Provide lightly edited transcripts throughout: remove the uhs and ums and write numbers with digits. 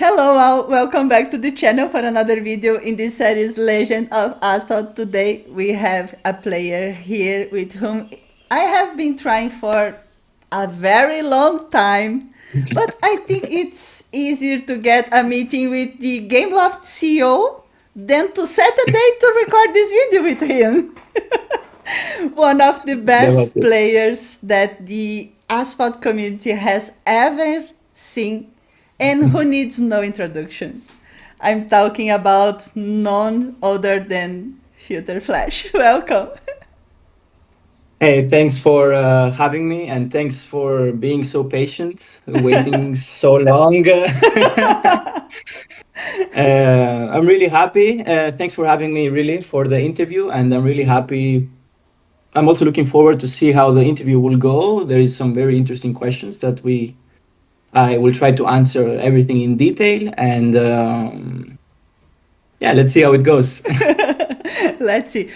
Hello all, welcome back to the channel for another video in this series Legend of Asphalt. Today we have a player here with whom I have been trying for a very long time, but I think it's easier to get a meeting with the Gameloft CEO than to set a date to record this video with him. One of the That was best it. players that the Asphalt community has ever seen and who needs no introduction. I'm talking about none other than Filter Flash. Welcome. Hey, thanks for having me, and thanks for being so patient, waiting so long. I'm really happy. Thanks for having me, really, for the interview, and I'm really happy. I'm also looking forward to see how the interview will go. There is some very interesting questions that I will try to answer everything in detail, and yeah, let's see how it goes. Let's see.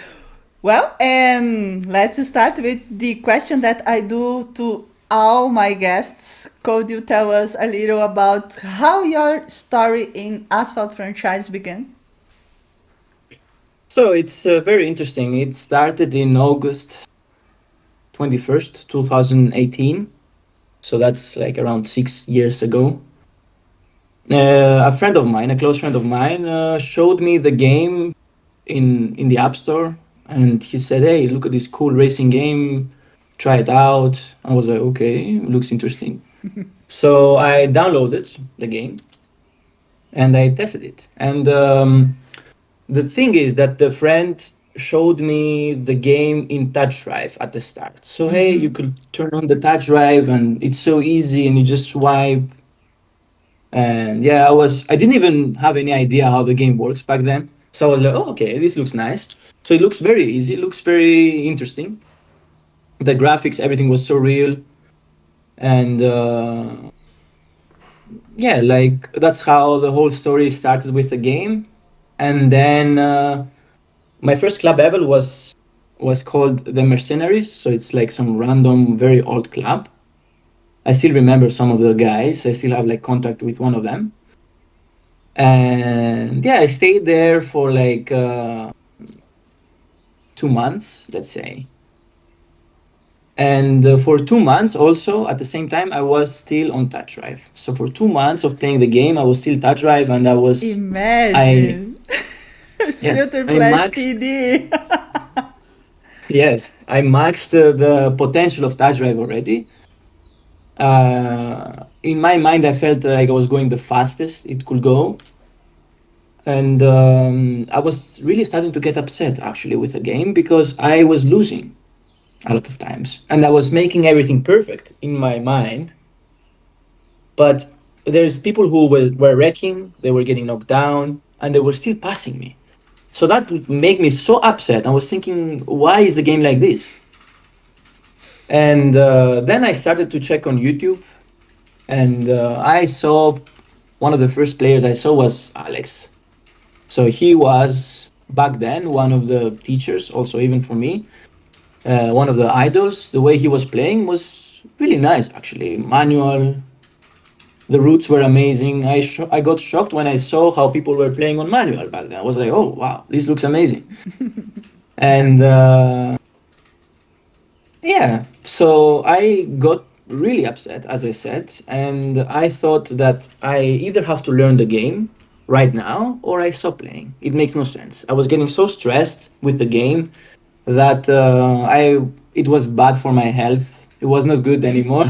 Well, and let's start with the question that I do to all my guests. Could you tell us a little about how your story in Asphalt franchise began? So it's very interesting. It started in August 21st, 2018. So that's like around 6 years ago. A friend of mine, a close friend of mine, showed me the game in the App Store, and he said, "Hey, look at this cool racing game. Try it out." I was like, "Okay, looks interesting." So I downloaded the game and I tested it. And the thing is that the friend showed me the game in touch drive at the start. So hey, you could turn on the touch drive and it's so easy and you just swipe. And yeah, I didn't even have any idea how the game works back then. So I was like, oh, okay, this looks nice. So it looks very easy, it looks very interesting. The graphics, everything was so real. And yeah, like that's how the whole story started with the game. And then my first club ever was called the Mercenaries. So it's like some random, very old club. I still remember some of the guys. I still have like contact with one of them. And yeah, I stayed there for like 2 months, let's say. And for 2 months, also at the same time, I was still on touch drive. So for 2 months of playing the game, I was still touch drive, and I Imagine. yes, Filter I Flash maxed TD. yes, I maxed the potential of touch drive already. In my mind, I felt like I was going the fastest it could go, and I was really starting to get upset actually with the game because I was losing a lot of times, and I was making everything perfect in my mind. But there's people who were wrecking, they were getting knocked down, and they were still passing me. So that would make me so upset. I was thinking, why is the game like this? And then I started to check on YouTube, and I saw one of the first players I saw was Alex. So he was back then one of the teachers, also even for me, one of the idols. The way he was playing was really nice, actually. Manual, the roots were amazing. I got shocked when I saw how people were playing on manual back then. I was like, oh wow, this looks amazing. And yeah, so I got really upset, as I said, and I thought that I either have to learn the game right now or I stop playing. It makes no sense. I was getting so stressed with the game that I it was bad for my health. It was not good anymore.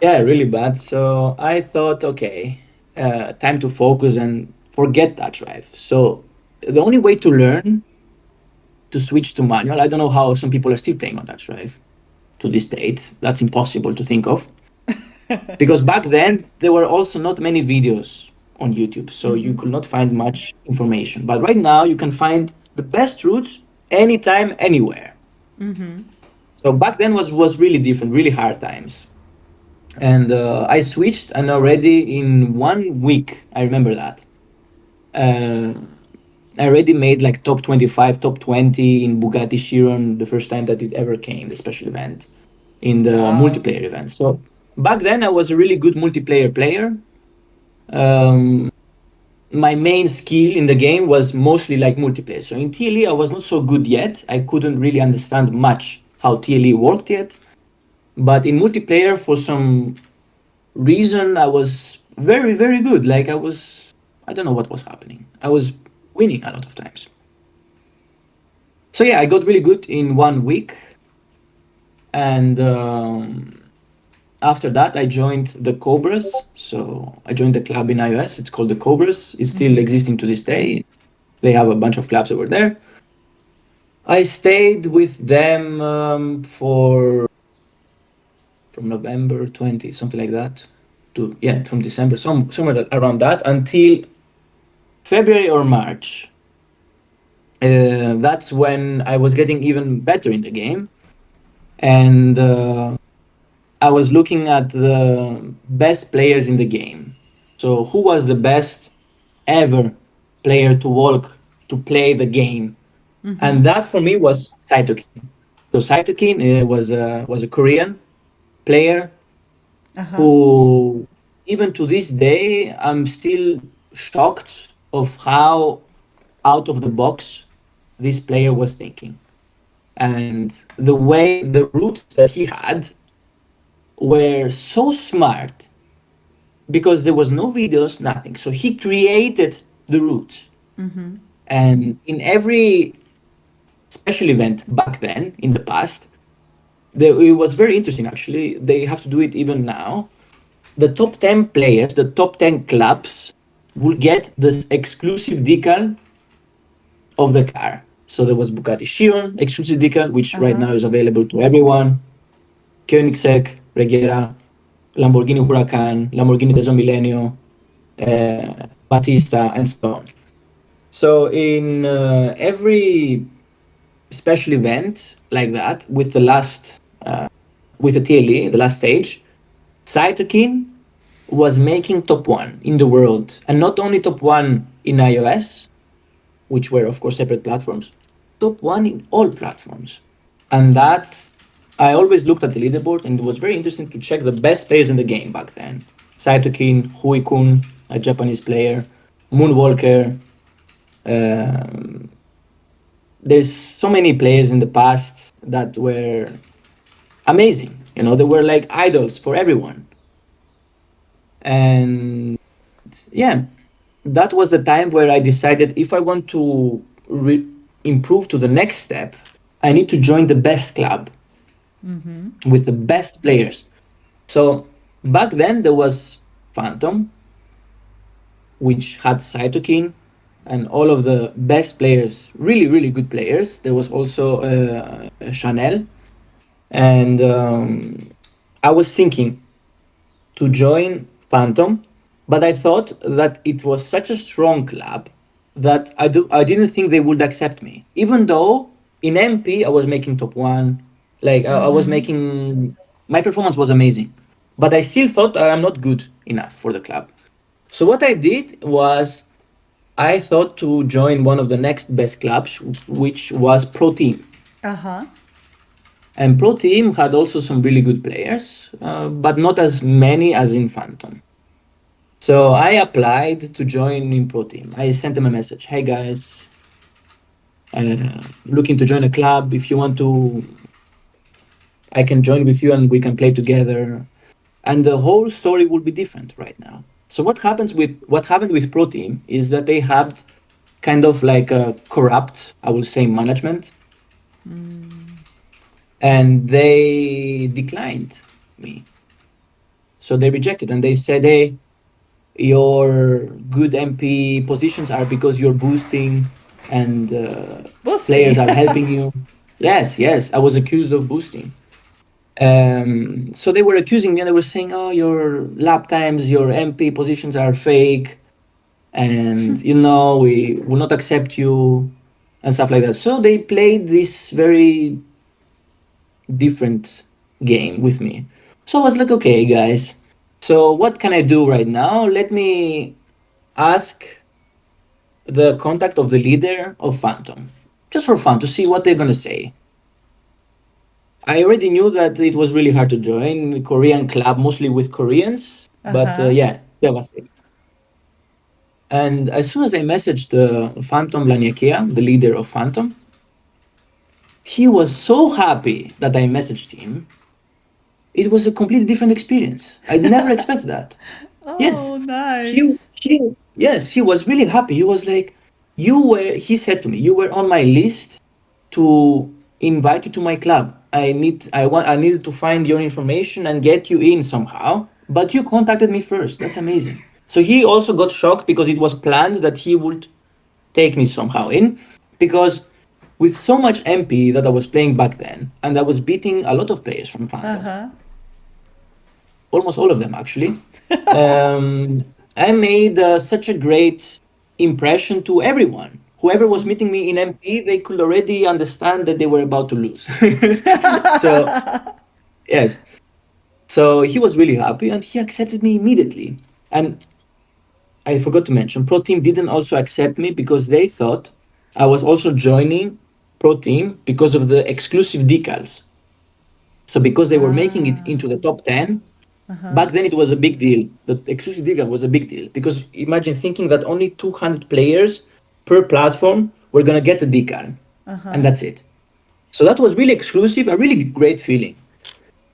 Yeah, really bad. So I thought, okay, time to focus and forget that drive. So the only way to learn to switch to manual, I don't know how some people are still playing on that drive to this date. That's impossible to think of because back then there were also not many videos on YouTube, so you could not find much information. But right now you can find the best routes anytime, anywhere. So back then was really different, really hard times. And I switched, and already in 1 week, I remember that. Uh, I already made like top 25, top 20 in Bugatti Chiron the first time that it ever came, the special event in the Wow. multiplayer event. So back then, I was a really good multiplayer player. Um, my main skill in the game was mostly like multiplayer. So in TLE, I was not so good yet. I couldn't really understand much how TLE worked yet. But in multiplayer, for some reason, I was very, very good. Like I don't know what was happening. I was winning a lot of times. So yeah, I got really good in 1 week. And after that, I joined the Cobras. So I joined the club in iOS. It's called the Cobras. It's still existing to this day. They have a bunch of clubs over there. I stayed with them for from November 20, something like that, to yeah, from December, somewhere around that until February or March. That's when I was getting even better in the game, and I was looking at the best players in the game. So who was the best ever player to walk to play the game? And that for me was Saitokin. So Saitokin was a Korean player Uh-huh. who, even to this day, I'm still shocked of how out of the box this player was thinking. And the way the routes that he had were so smart because there was no videos, nothing. So he created the routes. And in every special event back then, in the past, it was very interesting actually. They have to do it even now. The top 10 players, the top 10 clubs will get this exclusive decal of the car. So there was Bugatti Chiron exclusive decal, which right Uh-huh. now is available to everyone. Koenigsegg, Regera, Lamborghini Huracan, Lamborghini Desert Milenio, Battista, and so on. So in every special event like that, with the TLE, the last stage, Cytokine was making top one in the world, and not only top one in iOS, which were of course separate platforms, top one in all platforms. And that I always looked at the leaderboard, and it was very interesting to check the best players in the game back then. Saitokin, Hui-kun, a Japanese player, Moonwalker. Um, there's so many players in the past that were amazing. You know, they were like idols for everyone. And yeah, that was the time where I decided if I want to improve to the next step, I need to join the best club with the best players. So back then there was Phantom, which had Cytokine and all of the best players, really, really good players. There was also Chanel. And I was thinking to join Phantom, but I thought that it was such a strong club that I didn't think they would accept me. Even though in MP I was making top one, like I was making my performance was amazing, but I still thought I'm not good enough for the club. So what I did was I thought to join one of the next best clubs, which was Pro Team. Uh-huh. And Pro Team had also some really good players, but not as many as in Phantom. So I applied to join in Pro Team. I sent them a message. Hey guys, looking to join a club. If you want to, I can join with you and we can play together. And the whole story will be different right now. So what happened with Pro Team is that they had kind of like a corrupt, I will say, management, and they declined me. So they rejected and they said, hey, your good MP positions are because you're boosting and Boosting. players are helping you. Yes, yes, I was accused of boosting. So they were accusing me and they were saying, oh, your lap times, your MP positions are fake, and we will not accept you and stuff like that. So they played this very different game with me. So I was like, okay, guys, so what can I do right now? Let me ask the contact of the leader of Phantom, just for fun, to see what they're gonna say. I already knew that it was really hard to join a Korean club, mostly with Koreans, but Uh-huh. yeah, devastating. And as soon as I messaged Phantom Laniakea, the leader of Phantom, he was so happy that I messaged him. It was a completely different experience. I'd never expected that. Yes, Oh, nice. yes, he was really happy. He was like, he said to me, you were on my list to invite you to my club. I needed to find your information and get you in somehow, but you contacted me first. That's amazing. So he also got shocked because it was planned that he would take me somehow in, because with so much MP that I was playing back then, and I was beating a lot of players from Phantom, Uh-huh. almost all of them actually. I made such a great impression to everyone. Whoever was meeting me in MP, they could already understand that they were about to lose. So yes, so he was really happy and he accepted me immediately. And I forgot to mention, Pro Team didn't also accept me because they thought I was also joining Pro Team because of the exclusive decals. So because they were making it Ah. into the top 10, Uh-huh. back then it was a big deal. The exclusive decal was a big deal because imagine thinking that only 200 players per platform were going to get a decal, and Uh-huh. that's it. So that was really exclusive, a really great feeling.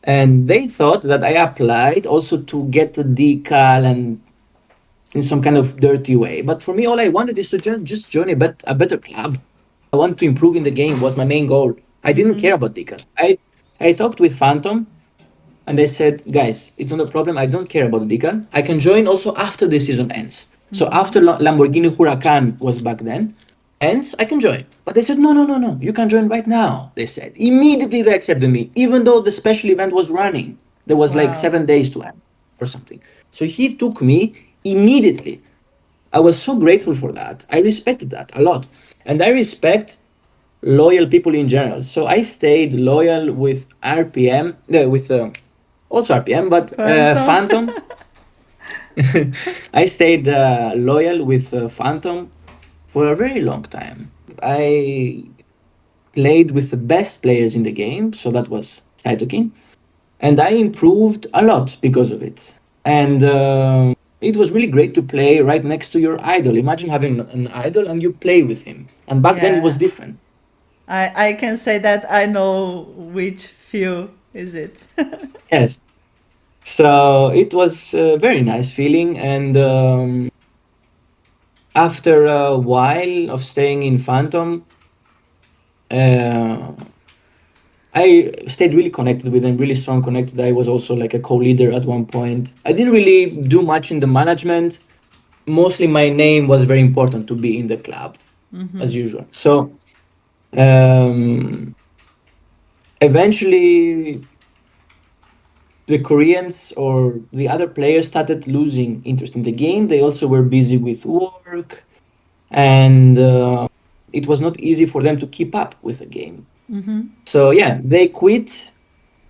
And they thought that I applied also to get the decal and in some kind of dirty way. But for me, all I wanted is to just join a better club. I want to improve in the game was my main goal. I didn't care about decal. I talked with Phantom and I said, guys, it's not a problem. I don't care about the decal. I can join also after the season ends. So after Lamborghini Huracan was back then, ends, I can join. But they said, no, no, no, no. You can join right now. They said. Immediately they accepted me, even though the special event was running. There was like Wow. 7 days to end or something. So he took me immediately. I was so grateful for that. I respected that a lot. And I respect loyal people in general. So I stayed loyal with RPM, with also RPM, but Phantom. Phantom. I stayed loyal with Phantom for a very long time. I played with the best players in the game, so that was Cytokine, and I improved a lot because of it. And it was really great to play right next to your idol. Imagine having an idol and you play with him. And back then it was Yeah. different. I can say that I know which few is it. Yes. So it was a very nice feeling. And after a while of staying in Phantom, uh, I stayed really connected with them, really strong connected. I was also like a co-leader at one point. I didn't really do much in the management. Mostly my name was very important to be in the club, as usual. So um, eventually the Koreans or the other players started losing interest in the game. They also were busy with work, and it was not easy for them to keep up with the game. So yeah, they quit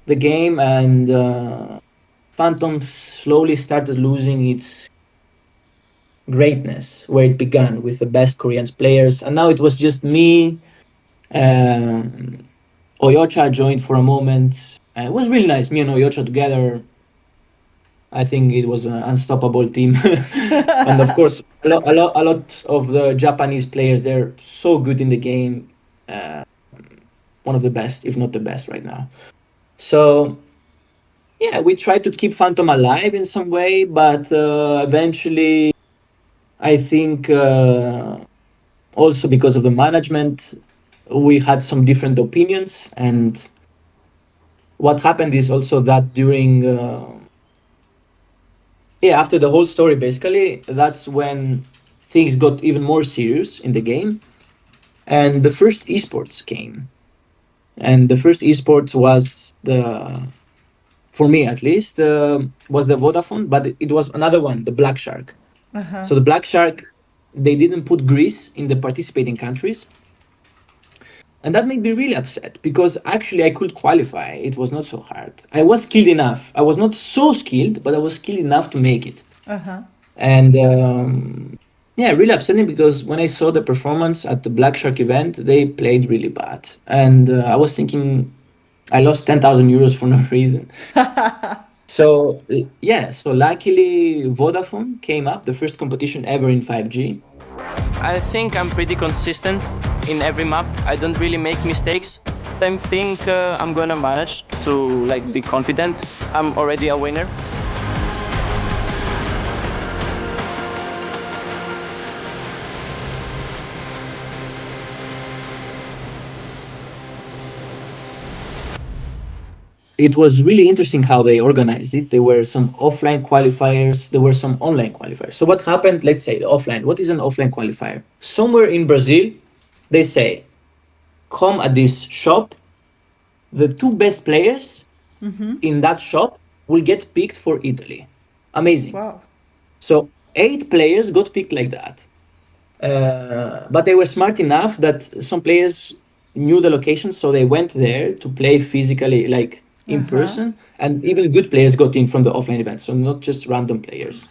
the game, and Phantom slowly started losing its greatness where it began with the best Korean players, and now it was just me. Um, Oyocha joined for a moment. It was really nice. Me and Oyocha together. I think it was an unstoppable team, and of course, a lot of the Japanese players. They're so good in the game. Uh, One of the best, if not the best, right now. So yeah, we tried to keep Phantom alive in some way, but eventually, I think also because of the management, we had some different opinions. And what happened is also that during yeah, after the whole story, basically, that's when things got even more serious in the game, and the first esports came. And the first esports was for me at least, was the Vodafone, but it was another one, the Black Shark. Uh-huh. So the Black Shark, they didn't put Greece in the participating countries, and that made me really upset because actually I could qualify. It was not so hard. I was skilled enough. I was not so skilled, but I was skilled enough to make it. Uh-huh. And yeah, really upsetting because when I saw the performance at the Black Shark event, they played really bad, and I was thinking I lost 10,000 euros for no reason. So yeah, so luckily Vodafone came up, the first competition ever in 5G. I think I'm pretty consistent in every map. I don't really make mistakes. I think I'm gonna manage to like be confident. I'm already a winner. It was really interesting how they organized it. There were some offline qualifiers, there were some online qualifiers. So what happened? Let's say the offline. What is an offline qualifier? Somewhere in Brazil, they say, come at this shop. The two best players in that shop will get picked for Italy. Amazing. Wow. So 8 players got picked like that. But they were smart enough that some players knew the location, so they went there to play physically, like in person. And even good players got in from the offline events, so not just random players.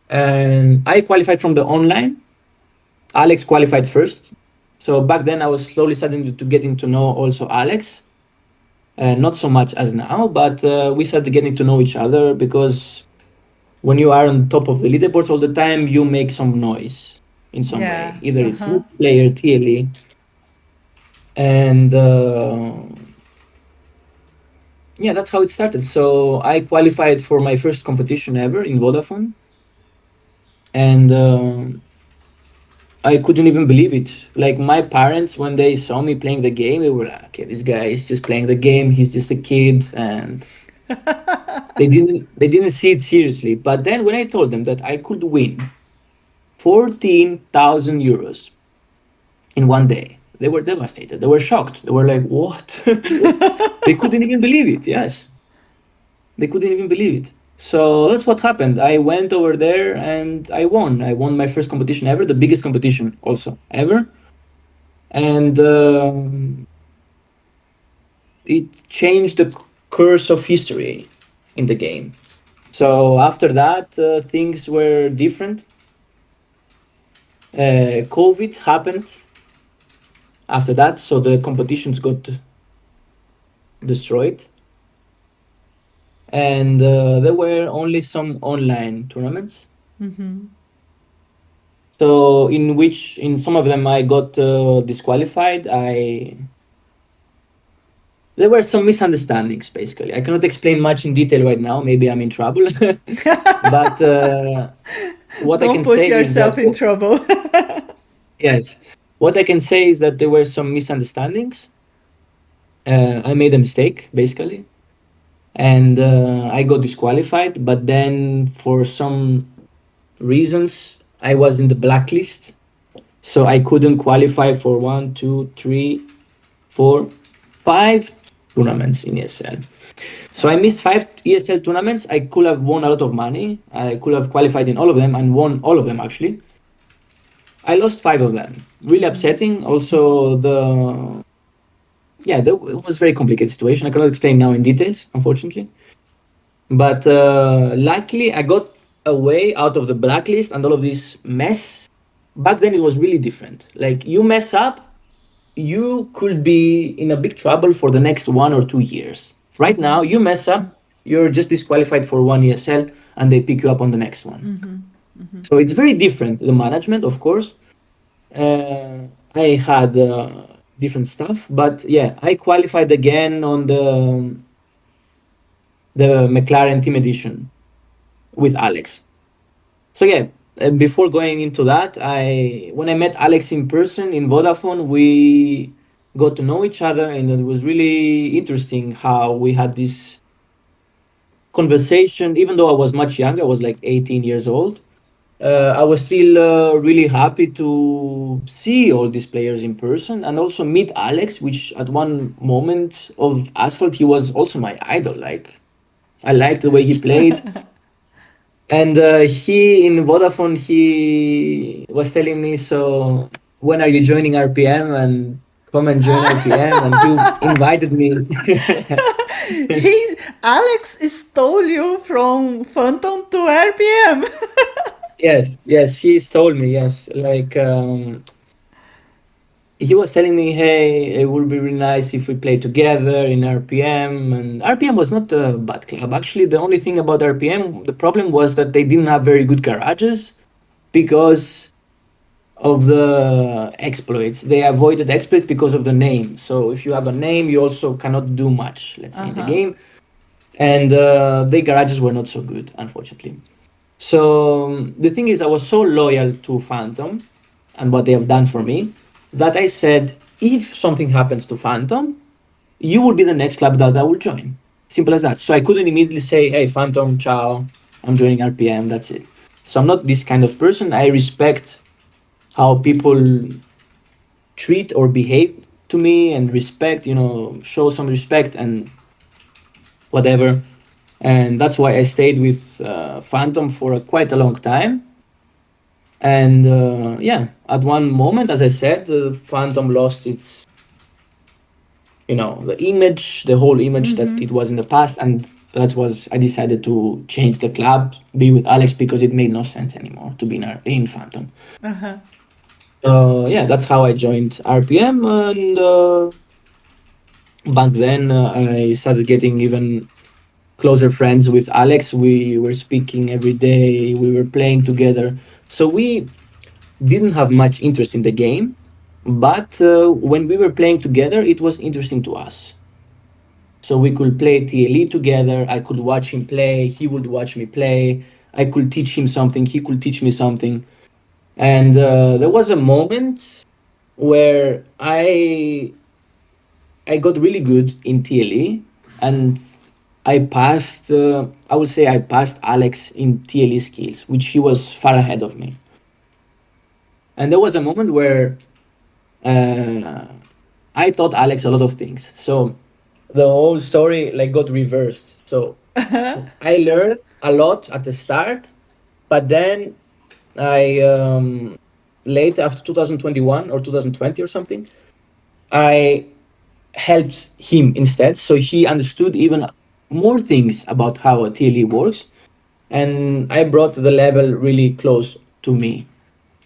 And I qualified from the online. Alex qualified first. So back then I was slowly starting to getting to know also Alex. Not so much as now, but we started getting to know each other because when you are on top of the leaderboards all the time, you make some noise in some Yeah. way. Either it's new player, TLE, and yeah, that's how it started. So I qualified for my first competition ever in Vodafone, and I couldn't even believe it. Like my parents, when they saw me playing the game, they were like, "Okay, this guy is just playing the game. He's just a kid," and they didn't see it seriously. But then when I told them that I could win 14,000 euros in one day, they were devastated. They were shocked. They were like, "What?" They couldn't even believe it. Yes, they couldn't even believe it. So that's what happened. I went over there and I won. I won my first competition ever, the biggest competition also ever, and it changed the course of history in the game. So after that, things were different. COVID happened after that, so the competitions got destroyed, and there were only some online tournaments. So in which in some of them I got disqualified. I There were some misunderstandings. Basically, I cannot explain much in detail right now. Maybe I'm in trouble, but what I Don't can put say is yourself that in trouble. yes, what I can say is that there were some misunderstandings. I made a mistake basically, and I got disqualified. But then for some reasons, I was in the blacklist, so I couldn't qualify for one, two, three, 4, 5 tournaments in ESL. So I missed 5 ESL tournaments. I could have won a lot of money. I could have qualified in all of them and won all of them actually. I lost 5 of them. Really upsetting. Also, it was a very complicated situation. I cannot explain now in details, unfortunately. But luckily, I got away out of the blacklist and all of this mess. Back then, it was really different. Like you mess up, you could be in a big trouble for the next 1 or 2 years. Right now, you mess up, you're just disqualified for one ESL and they pick you up on the next one. So it's very different. The management, of course. I had different stuff, but yeah, I qualified again on the McLaren Team Edition with Alex. So yeah, before going into that, I when I met Alex in person in Vodafone, we got to know each other, and it was really interesting how we had this conversation. Even though I was much younger, I was like 18 years old. I was still really happy to see all these players in person and also meet Alex, which at one moment of Asphalt, he was also my idol. Like, I liked the way he played. And he in Vodafone, he was telling me, so when are you joining RPM? And come and join RPM. And he invited me. He Alex stole you from Phantom to RPM. Yes, yes, he told me, yes. Like, he was telling me, "Hey, it would be really nice if we play together in RPM." And RPM was not a bad club. Actually, the only thing about RPM, the problem was that they didn't have very good garages because of the exploits. They avoided exploits because of the name. So if you have a name, you also cannot do much, let's say, in the Uh-huh. game. And the garages were not so good, unfortunately. So the thing is, I was so loyal to Phantom and what they have done for me that I said, if something happens to Phantom, you will be the next club that I will join. Simple as that. So I couldn't immediately say, hey, Phantom, ciao, I'm joining RPM, that's it. So I'm not this kind of person. I respect how people treat or behave to me and respect, show some respect and whatever. And that's why I stayed with Phantom for quite a long time. And yeah, at one moment, as I said, the Phantom lost its, the image, the whole image that it was in the past, and that was I decided to change the club, be with Alex because it made no sense anymore to be in Phantom. Uh-huh. Yeah, that's how I joined RPM, and back then I started getting even closer friends with Alex. We were speaking every day. We were playing together. So we didn't have much interest in the game, but when we were playing together, it was interesting to us. So we could play TLE together. I could watch him play. He would watch me play. I could teach him something. He could teach me something. And there was a moment where I got really good in TLE, and I passed. I would say I passed Alex in TLE skills, which he was far ahead of me. And there was a moment where uh, I taught Alex a lot of things. So the whole story like got reversed. So I learned a lot at the start, but then I later after 2021 or 2020 or something, I helped him instead. So he understood even more things about how a TLE works, and I brought the level really close to me.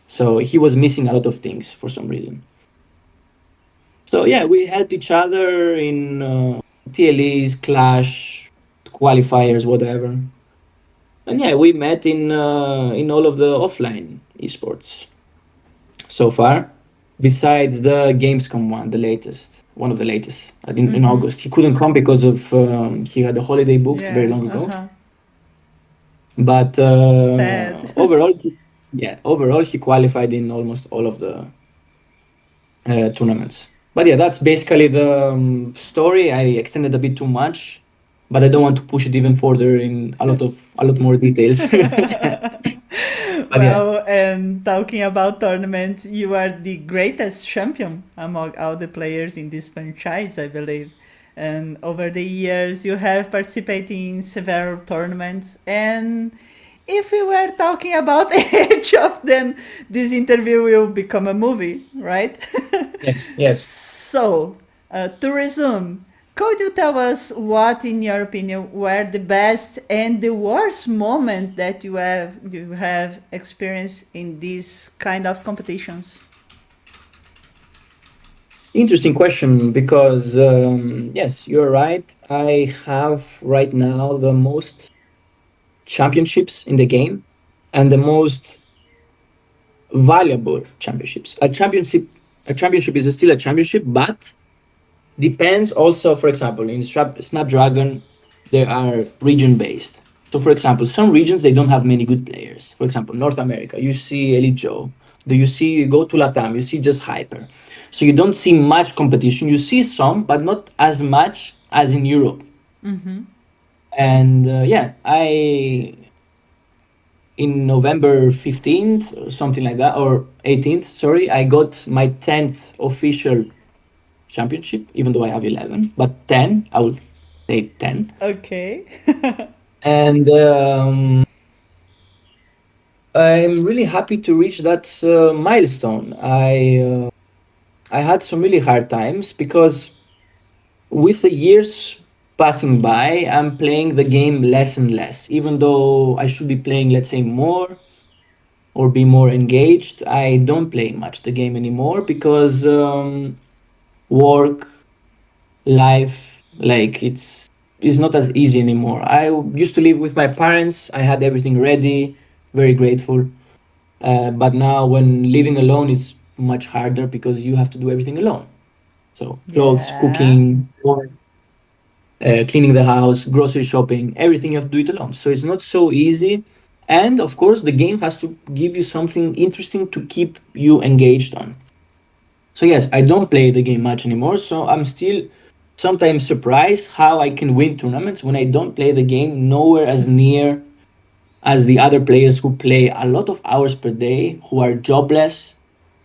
So he was missing a lot of things for some reason. So yeah, we helped each other in TLEs, Clash, qualifiers, whatever. And yeah, we met in all of the offline esports so far. Besides the Gamescom one, the latest, one of the latest, in August. He couldn't come because of he had a holiday booked very Yeah. long ago. Uh-huh. But Sad. overall, yeah, overall he qualified in almost all of the tournaments. But yeah, that's basically the story. I extended a bit too much, but I don't want to push it even further in a lot more details. But yeah, Well, and talking about tournaments, you are the greatest champion among all the players in this franchise, I believe. And over the years, you have participated in several tournaments. And if we were talking about each of them, this interview will become a movie, right? yes, yes. So, to resume, could you tell us what, in your opinion, were the best and the worst moment that you have experienced in these kind of competitions? Interesting question because yes, you're right. I have right now the most championships in the game and the most valuable championships. A championship is still a championship, but depends also. For example, in Snapdragon, there are region based. So, for example, some regions they don't have many good players. For example, North America, you see Elite Joe. Do you see you go to Latam, you see just Hyper. So you don't see much competition. You see some, but not as much as in Europe. And yeah, I in November 15th or something like that, or 18th, sorry, I got my 10th official championship, even though I have 11, but 10, I would say 10. Okay. And I'm really happy to reach that milestone. I had some really hard times because with the years passing by, I'm playing the game less and less, even though I should be playing, let's say, more or be more engaged, I don't play much the game anymore because work, life, like it's not as easy anymore. I used to live with my parents. I had everything ready, very grateful. But now when living alone, it's much harder because you have to do everything alone. So clothes, Yeah. cooking, cleaning the house, grocery shopping, everything you have to do it alone. So it's not so easy. And of course, the game has to give you something interesting to keep you engaged on. So yes, I don't play the game much anymore. So I'm still sometimes surprised how I can win tournaments when I don't play the game nowhere as near as the other players who play a lot of hours per day, who are jobless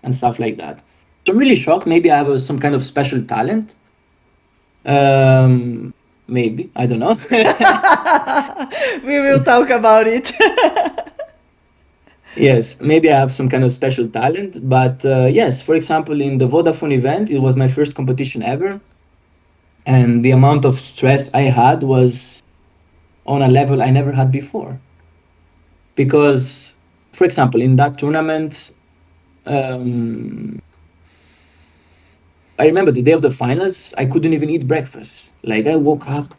and stuff like that. So I'm really shocked. Maybe I have some kind of special talent. Um, maybe I don't know. We will talk about it. Yes, maybe I have some kind of special talent, but yes, for example, in the Vodafone event, it was my first competition ever, and the amount of stress I had was on a level I never had before. Because, for example, in that tournament, um, I remember the day of the finals, I couldn't even eat breakfast. Like, I woke up,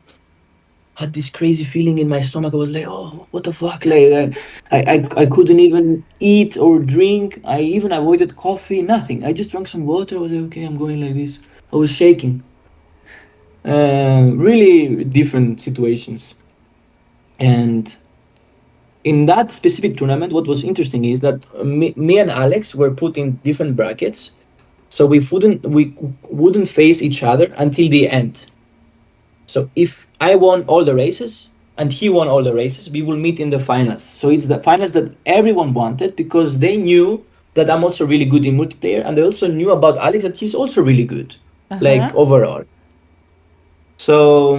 had this crazy feeling in my stomach. I was like, oh, what the fuck? Like, I couldn't even eat or drink. I even avoided coffee, nothing. I just drank some water. I was like, okay, I'm going like this. I was shaking. Really different situations. And in that specific tournament, what was interesting is that me and Alex were put in different brackets. So we wouldn't face each other until the end. So if I won all the races and he won all the races, we will meet in the finals. So it's the finals that everyone wanted because they knew that I'm also really good in multiplayer, and they also knew about Alex that he's also really good, like Uh-huh. overall. So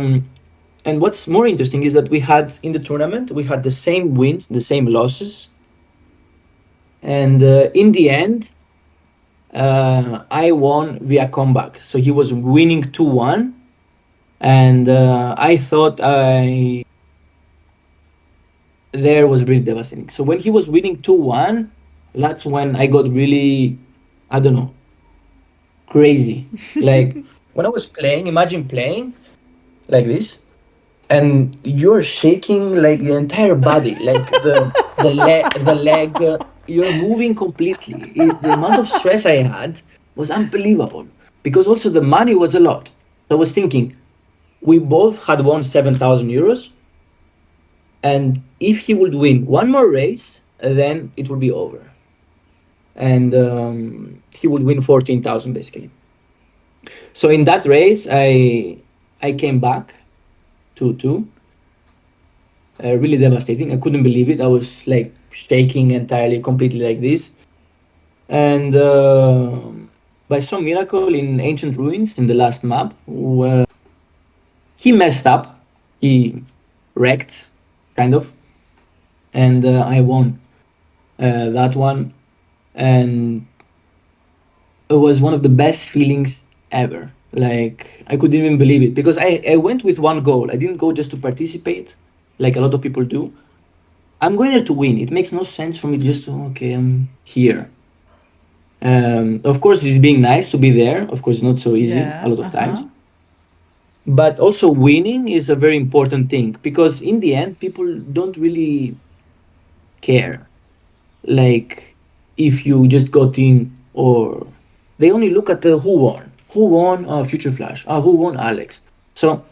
and what's more interesting is that we had in the tournament we had the same wins, the same losses, and in the end, I won via comeback. So he was winning 2-1, and I thought I there was really devastating. So when he was winning 2-1, that's when I got really, I don't know, crazy. Like when I was playing, imagine playing like this, and you're shaking like the entire body, like the leg. You're moving completely. The amount of stress I had was unbelievable because also the money was a lot. So I was thinking, we both had won 7,000 euros, and if he would win one more race, then it would be over, and he would win 14,000 basically. So in that race, I came back 2-2. Really devastating. I couldn't believe it. I was like shaking entirely, completely like this. And by some miracle in Ancient Ruins in the last map, he messed up. He wrecked, kind of, and I won that one. And it was one of the best feelings ever. Like I couldn't even believe it because I went with one goal. I didn't go just to participate, like a lot of people do. I'm going there to win. It makes no sense for me just to okay, I'm here. Of course, it's being nice to be there. Of course, it's not so easy a Yeah. lot of times. Uh-huh. But also, winning is a very important thing because in the end, people don't really care. Like if you just got in, or they only look at the who won Future Flash, who won Alex. So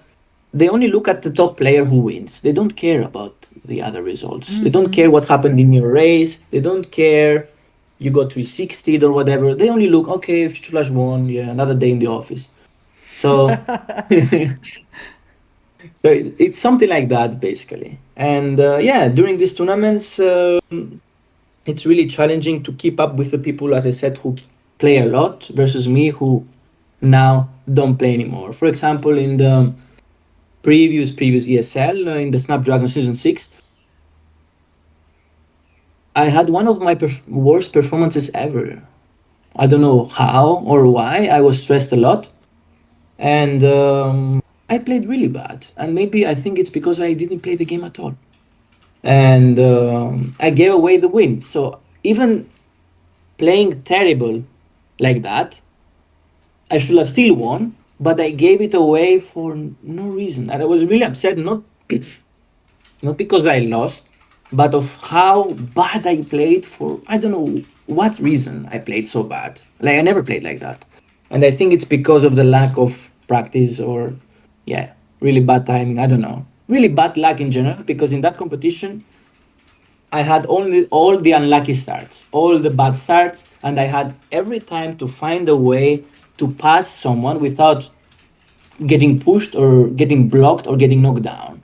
they only look at the top player who wins. They don't care about the other results. They don't care what happened in your race. They don't care you got 360 or whatever. They only look, okay, Future Flash won, yeah, another day in the office. So so it's something like that basically. And yeah, during these tournaments, it's really challenging to keep up with the people, as I said, who play a lot versus me who now don't play anymore. For example, in the previous ESL, in the Snapdragon Season 6, I had one of my worst performances ever. I don't know how or why. I was stressed a lot, and I played really bad. And maybe I think it's because I didn't play the game at all. And I gave away the win. So even playing terrible like that, I should have still won, but I gave it away for no reason. And I was really upset, not because I lost, but of how bad I played for I don't know what reason I played so bad. Like I never played like that. And I think it's because of the lack of practice or yeah, really bad timing. I don't know. Really bad luck in general, because in that competition I had only all the unlucky starts, all the bad starts, and I had every time to find a way to pass someone without getting pushed or getting blocked or getting knocked down.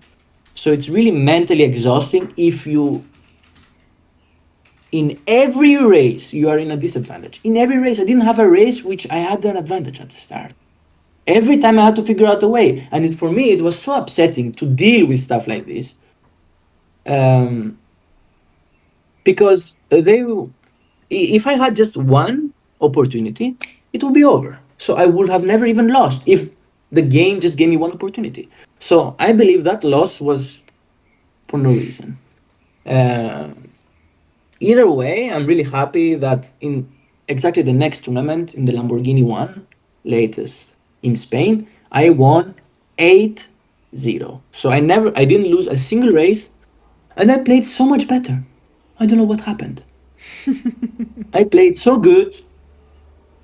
So it's really mentally exhausting if you, in every race, you are in a disadvantage. In every race, I didn't have a race which I had an advantage at the start. Every time I had to figure out a way. And for me, it was so upsetting to deal with stuff like this. Um, because if I had just one opportunity, it would be over. So I would have never even lost if the game just gave me one opportunity. So I believe that loss was for no reason. Uh, Either way, I'm really happy that in exactly the next tournament, in the Lamborghini one, latest in Spain, I won 8-0. So I didn't lose a single race, and I played so much better. I don't know what happened. I played so good,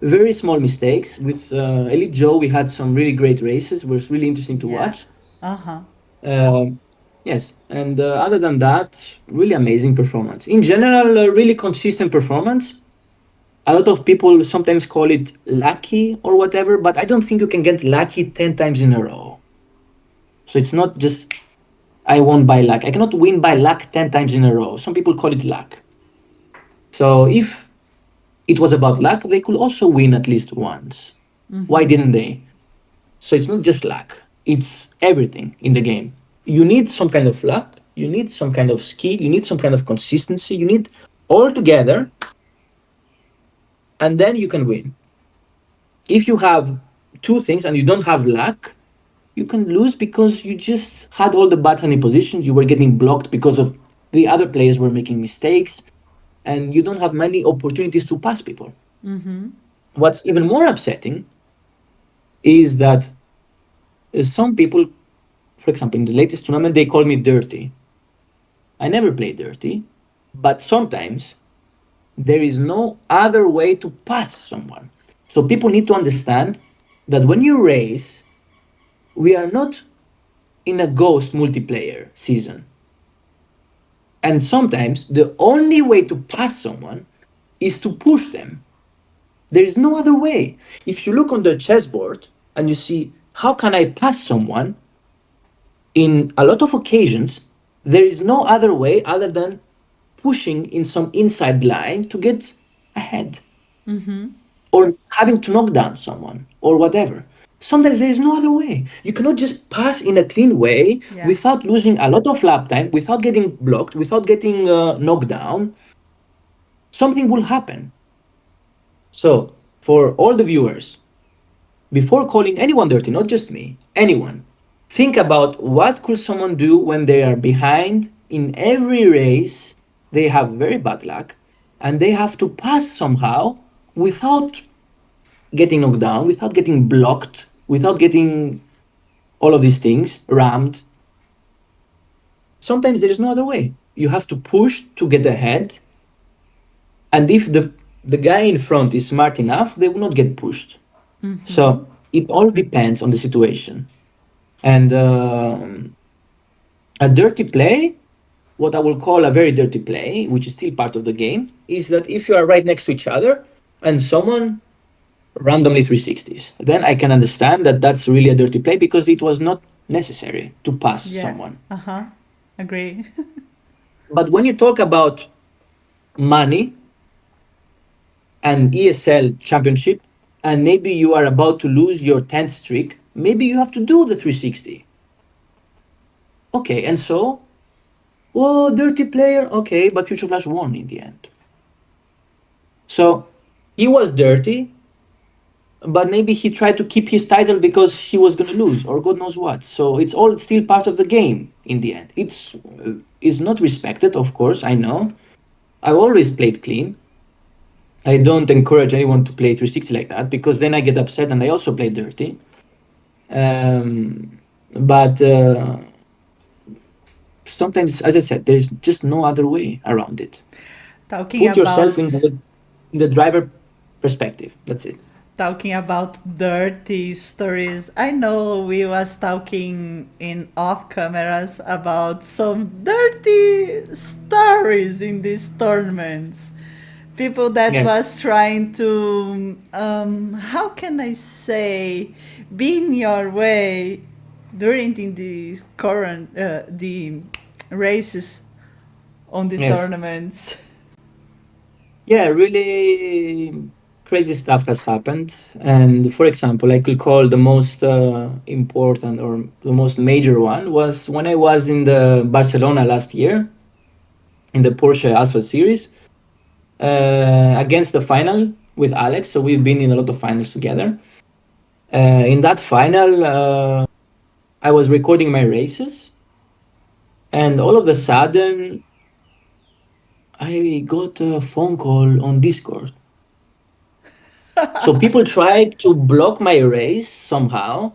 very small mistakes. With Elite Joe, we had some really great races. It was really interesting to Yeah. watch. Uh-huh. Um, yes, and other than that, really amazing performance. In general, really consistent performance. A lot of people sometimes call it lucky or whatever, but I don't think you can get lucky 10 times in a row. So it's not just I won by luck. I cannot win by luck 10 times in a row. Some people call it luck. So if it was about luck, they could also win at least once. Why didn't they? So it's not just luck, it's everything in the game. You need some kind of luck, you need some kind of skill, you need some kind of consistency, you need all together, and then you can win. If you have two things and you don't have luck, you can lose because you just had all the bad honey positions, you were getting blocked because of the other players were making mistakes, and you don't have many opportunities to pass people. What's even more upsetting is that some people, for example, in the latest tournament, they call me dirty. I never play dirty, but sometimes there is no other way to pass someone. So people need to understand that when you race, we are not in a ghost multiplayer season. And sometimes the only way to pass someone is to push them. There is no other way. If you look on the chessboard and you see how can I pass someone, in a lot of occasions, there is no other way other than pushing in some inside line to get ahead or having to knock down someone or whatever. Sometimes there is no other way. You cannot just pass in a clean way Yeah. without losing a lot of lap time, without getting blocked, without getting knocked down. Something will happen. So, for all the viewers, before calling anyone dirty, not just me, anyone, think about what could someone do when they are behind in every race. They have very bad luck and they have to pass somehow without getting knocked down, without getting blocked, without getting all of these things rammed. Sometimes there is no other way. You have to push to get ahead, and if the guy in front is smart enough, they will not get pushed. So it all depends on the situation. And a dirty play, what I will call a very dirty play, which is still part of the game, is that if you are right next to each other and someone randomly 360s, then I can understand that that's really a dirty play because it was not necessary to pass Yeah. someone. Uh-huh. Agree. But when you talk about money and ESL championship, and maybe you are about to lose your 10th streak, maybe you have to do the 360. Okay, and so, well, dirty player, okay, but Future Flash won in the end. So he was dirty, but maybe he tried to keep his title because he was going to lose or God knows what. So it's all still part of the game in the end. It's not respected, of course, I know. I always played clean. I don't encourage anyone to play 360 like that because then I get upset and I also play dirty. But sometimes, as I said, there's just no other way around it. Talking Put yourself about in the driver perspective. That's it. talking about dirty stories, I know we was talking in off cameras about some dirty stories in these tournaments. People that Yes. was trying to how can I say, be in your way during the current the races on the Yes. tournaments. Yeah, really crazy stuff has happened. And for example, I could call the most important or the most major one was when I was in the Barcelona last year in the Porsche Alpha Series against the final with Alex. So we've been in a lot of finals together. In that final, I was recording my races, and all of a sudden, I got a phone call on Discord. So people tried to block my race somehow,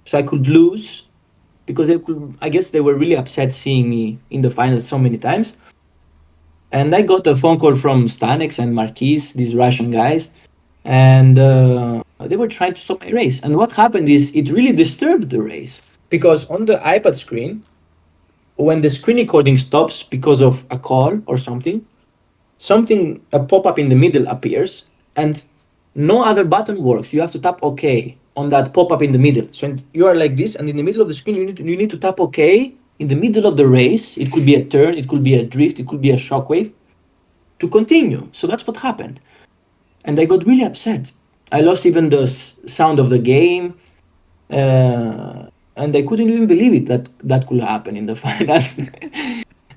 so I could lose because they could. I guess they were really upset seeing me in the finals so many times. And I got a phone call from Stanex and Marquis, these Russian guys, and they were trying to stop my race. And what happened is it really disturbed the race because on the iPad screen, when the screen recording stops because of a call or something a pop-up in the middle appears and no other button works. You have to tap OK on that pop-up in the middle. So you are like this, and in the middle of the screen, you need to tap OK in the middle of the race. It could be a turn, it could be a drift, it could be a shockwave to continue. So that's what happened. And I got really upset. I lost even the sound of the game. And I couldn't even believe it that that could happen in the final.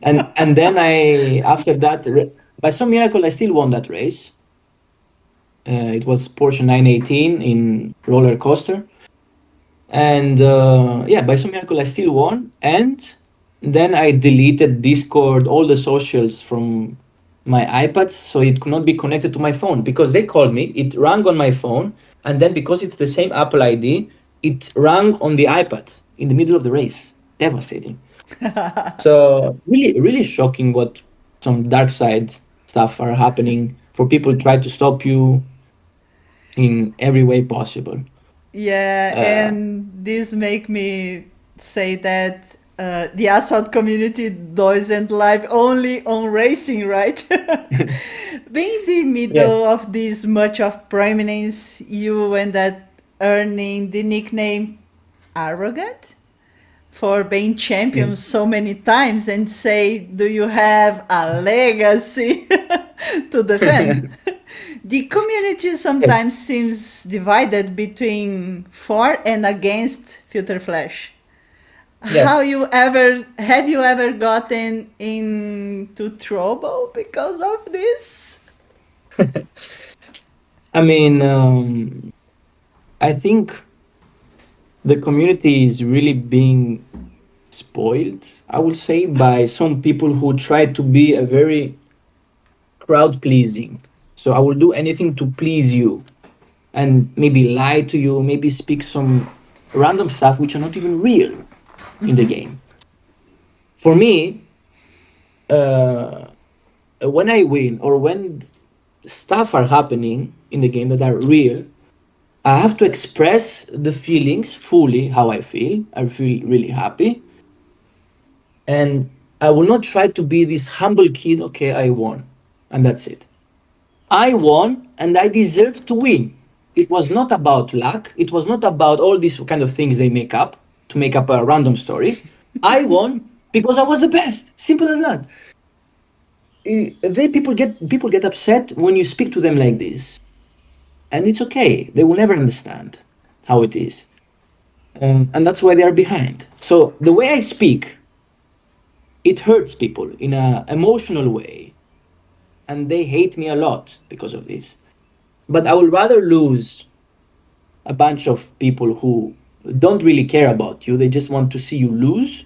And then I after that by some miracle I still won that race. It was Porsche 918 in roller coaster, and yeah, by some miracle I still won. And then I deleted Discord, all the socials from my iPad, so it could not be connected to my phone because they called me. It rang on my phone, and then because it's the same Apple ID, it rang on the iPad in the middle of the race. Devastating. So really, really shocking what some dark side stuff are happening for people try to stop you in every way possible. Yeah, Uh, and this make me say that the asphalt community doesn't live only on racing, right? Being in the yes, middle of this much of prominence, you end up earning the nickname arrogant for being champion yes, so many times and say, do you have a legacy to defend? The community yes, sometimes seems divided between for and against Filter Flash. How yes. you ever have you ever gotten into trouble because of this? I mean, I think the community is really being spoiled, I would say, by some people who try to be a very crowd pleasing. So I will do anything to please you and maybe lie to you, maybe speak some random stuff which are not even real in the game. For me, uh, when I win or when stuff are happening in the game that are real, I have to express the feelings fully how I feel. I feel really happy. And I will not try to be this humble kid, okay, I won. And that's it. I won and I deserve to win. It was not about luck. It was not about all these kind of things they make up to make up a random story. I won because I was the best. Simple as that. People get upset when you speak to them like this, and it's okay. They will never understand how it is, and that's why they are behind. So the way I speak, it hurts people in a emotional way, and they hate me a lot because of this. But I would rather lose a bunch of people who don't really care about you. They just want to see you lose,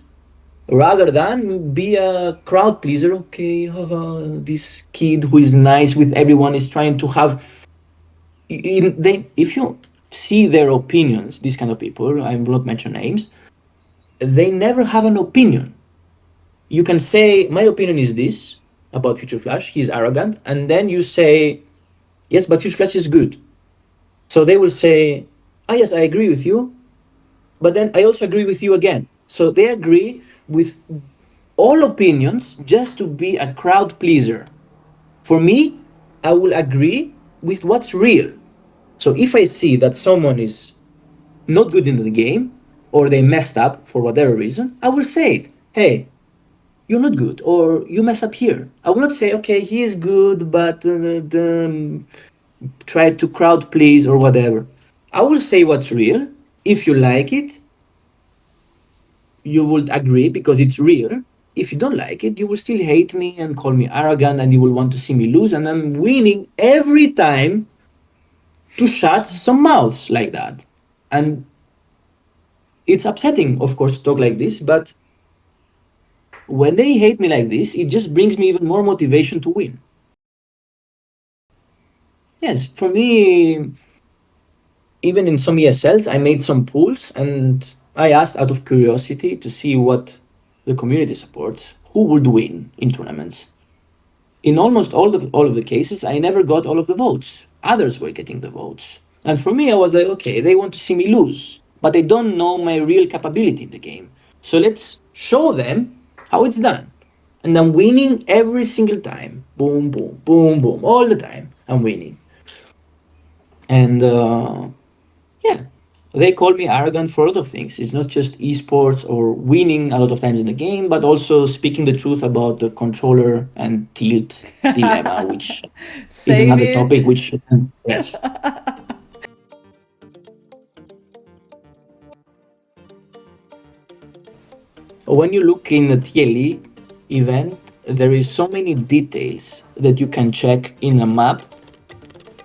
rather than be a crowd pleaser. Okay, this kid who is nice with everyone is trying to have. If you see their opinions, these kind of people, I will not mention names, they never have an opinion. You can say, my opinion is this about Future Flash, he's arrogant, and then you say, yes, but Future Flash is good. So they will say, oh, yes, I agree with you, but then I also agree with you again. So they agree with all opinions just to be a crowd pleaser. For me, I will agree with what's real. So if I see that someone is not good in the game or they messed up for whatever reason, I will say it. Hey, you're not good or you messed up here. I will not say, okay, he is good, but try to crowd please or whatever. I will say what's real. If you like it, you would agree because it's real. If you don't like it, you will still hate me and call me arrogant and you will want to see me lose. And I'm winning every time to shut some mouths like that. And it's upsetting, of course, to talk like this, but when they hate me like this, it just brings me even more motivation to win. Yes, for me, even in some ESLs, I made some pools and I asked out of curiosity to see what the community supports, who would win in tournaments. In almost all of the cases, I never got all of the votes. Others were getting the votes. And for me, I was like, okay, they want to see me lose, but they don't know my real capability in the game. So let's show them how it's done. And I'm winning every single time. Boom, boom, boom, boom. All the time, I'm winning. And yeah, they call me arrogant for a lot of things. It's not just esports or winning a lot of times in the game, but also speaking the truth about the controller and tilt dilemma, which is Save another topic. it. Which yes, when you look in the TLE event, there is so many details that you can check in a map.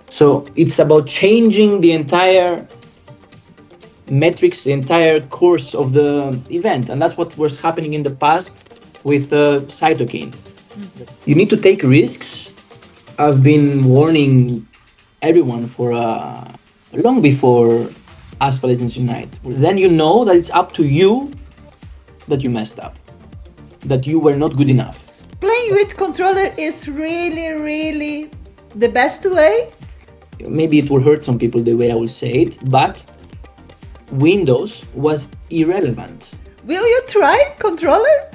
So it's about changing the entire metrics, the entire course of the event, and that's what was happening in the past with cytokine. You need to take risks. I've been warning everyone for long before Aspa Legends Unite. Then you know that it's up to you that you messed up, that you were not good enough. Playing with controller is really, really the best way. Maybe it will hurt some people the way I will say it, but Windows was irrelevant. Will you try controller?